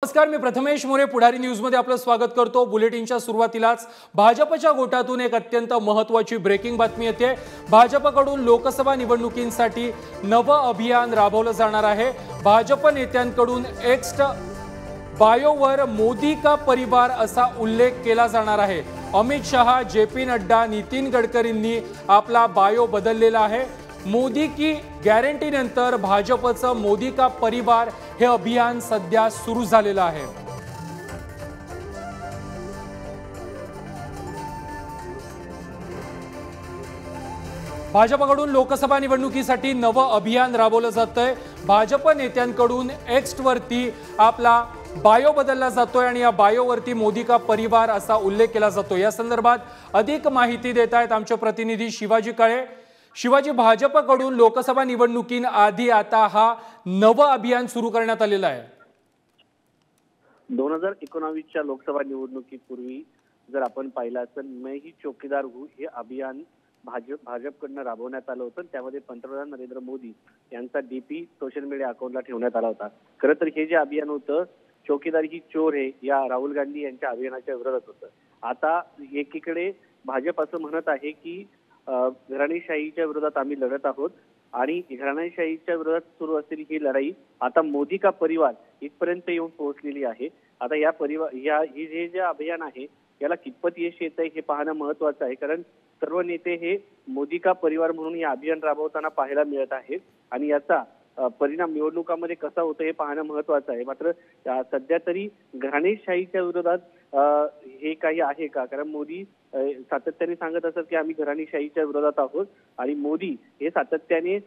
नमस्कार, मी प्रथमेश मोरे पुढारी न्यूज मध्ये आपलं स्वागत करतो। बुलेटिनच्या सुरुवातीलाच भाजपच्या गोटातून एक अत्यंत महत्त्वाची ब्रेकिंग बातमी येते। भाजपकडून लोकसभा निवडणुकींसाठी नवं अभियान राबवलं जाणार आहे। भाजप नेत्यांकडून एक्स बायोवर मोदी का परिवार असा उल्लेख केला जाणार आहे। अमित शहा, जेपी नड्डा, नितीन गडकरींनी आपला बायो बदललेला आहे। मोदी की गॅरंटी नंतर भाजपचं मोदी का परिवार हे अभियान सध्या सुरू झालेलं आहे। भाजपकडून लोकसभा निवडणुकीसाठी नवं अभियान राबवलं जातंय। भाजप नेत्यांकडून एक्स वरती आपला बायो बदलला जातोय आणि या बायोवरती मोदी का परिवार असा उल्लेख केला जातोय। या संदर्भात अधिक माहिती देत आहेत आमचे प्रतिनिधी शिवाजी काळे। शिवाजी, भाजपकडून लोकसभा निवडणुकींआधी आता हा नवं अभियान सुरू करण्यात आलेलं आहे। 2019 च्या लोकसभा निवडणुकीपूर्वी जर आपण पाहिलं तर मैं ही चौकीदार हूं हे अभियान भाजपकडून राबवण्यात आलं होतं। त्यामध्ये पंतप्रधान नरेंद्र मोदी यांचा डीपी सोशल मीडिया अकाउंटला ठेवण्यात आला होता। खरं तर हे जे अभियान होतं चौकीदार ही चोर है या राहुल गांधी यांच्या अभियानाच्या विरोधात होतं। आता एकीकडे भाजप असं म्हणत आहे की घराणेशाहीच्या विरोधात आम्ही लढत आहोत आणि घराणेशाहीच्या विरोधात सुरू असलेली ही लढाई आता मोदी का परिवार इथपर्यंत येऊन पोहोचलेली आहे। आता या हे जे अभियान आहे याला कितपत यश येत आहे हे पाहणं महत्त्वाचं आहे, कारण सर्व नेते हे मोदी का परिवार म्हणून हे अभियान राबवताना पाहायला मिळत आहे आणि याचा परिणाम निवडणुकांमध्ये कसा होतो हे पाहणं महत्त्वाचं आहे। मात्र सध्या तरी घराणेशाहीच्या विरोधात हे काही आहे का, कारण मोदी सातत्याने सांगत असतात की आम्ही घराणेशाहीच्या विरोधात आहोत आणि मोदी हे सातत्याने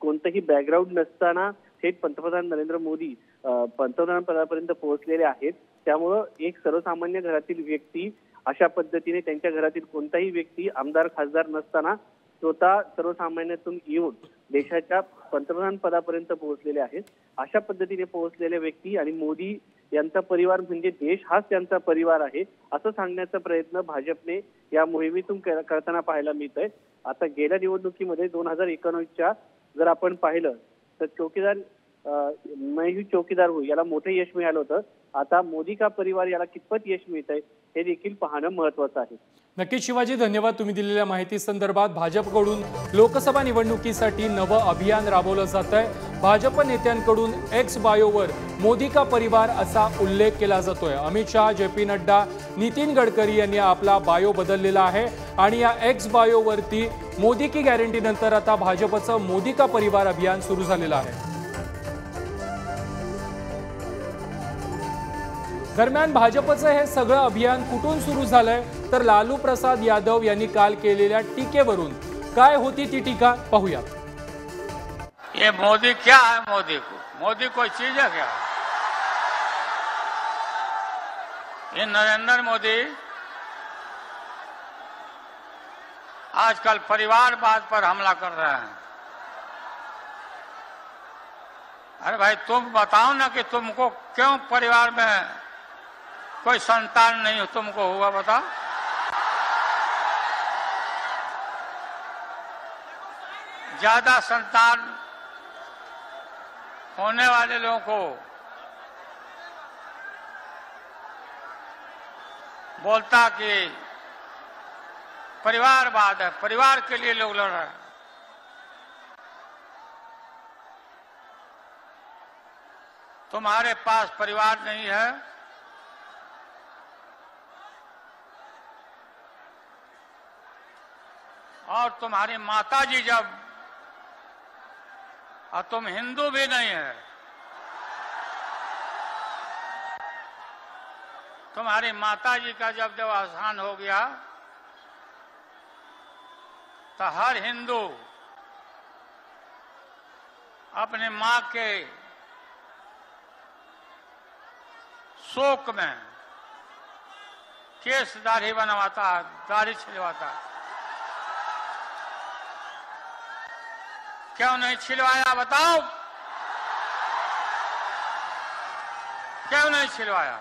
कोणतंही बॅकग्राऊंड नसताना थेट पंतप्रधान नरेंद्र मोदी पंतप्रधान पदापर्यंत पोहोचलेले आहेत। त्यामुळं एक सर्वसामान्य घरातील व्यक्ती अशा पद्धतीने त्यांच्या घरातील कोणताही व्यक्ती आमदार खासदार नसताना स्वतः सर्वसामान्यातून येऊन देशाच्या पंतप्रधान पदापर्यंत पोहोचलेले आहेत। अशा पद्धतीने पोहोचलेले व्यक्ती आणि मोदी यांचा परिवार म्हणजे देश हाच त्यांचा परिवार आहे असं सांगण्याचा प्रयत्न भाजपने या मोहिमेतून करताना पाहायला मिळतंय। आता गेल्या निवडणुकीमध्ये 2019च्या जर आपण पाहिलं तर चौकीदार मैं ही चौकीदार हूं याला मोठं यश मिळालं होतं। आता मोदी का परिवार याला कितपत यश मिळतंय हे देखील पाहणं महत्त्वाचं आहे। नक्कीच शिवाजी, धन्यवाद तुम्ही दिलेल्या माहिती संदर्भात। भाजपकडून लोकसभा निवडणुकीसाठी नवं अभियान राबवलं जातंय। भाजप नेत्यांकडून एक्स बायोवर मोदी का परिवार असा उल्लेख केला जातोय। अमित शहा, जेपी नड्डा, नितीन गडकरी यांनी आपला बायो बदललेला आहे आणि या एक्स बायोवरती मोदी की गॅरंटी नंतर आता भाजपचं मोदी का परिवार अभियान सुरू झालेलं आहे। दरम्यान भाजपचं हे सगळं अभियान कुठून सुरू झालंय तर लालू प्रसाद यादव यांनी काल केलेल्या टीकेवरून। काय होती ती टीका पाहूया। ये मोदी क्या है? मोदी कोई चीज है क्या? ये नरेंद्र मोदी आजकल परिवारवाद पर हमला कर रहे हैं। अरे भाई तुम बताओ ना कि तुमको क्यों परिवार में कोई संतान नहीं तुमको हुआ, बताओ। ज्यादा संतान होने वाले लोगों को बोलता कि परिवारवाद है, परिवार के लिए लोग लड़ रहे हैं। तुम्हारे पास परिवार नहीं है, और तुम्हारी माताजी जब, और तुम हिंदू भी नहीं है, तुम्हारी माताजी का जब अवसान हो गया तो हर हिंदू अपने मां के शोक में केस दाढ़ी बनवाता, दाढ़ी छिलवाता। क्यों नहीं छिलवाया बताओ? क्यों नहीं छिलवाया?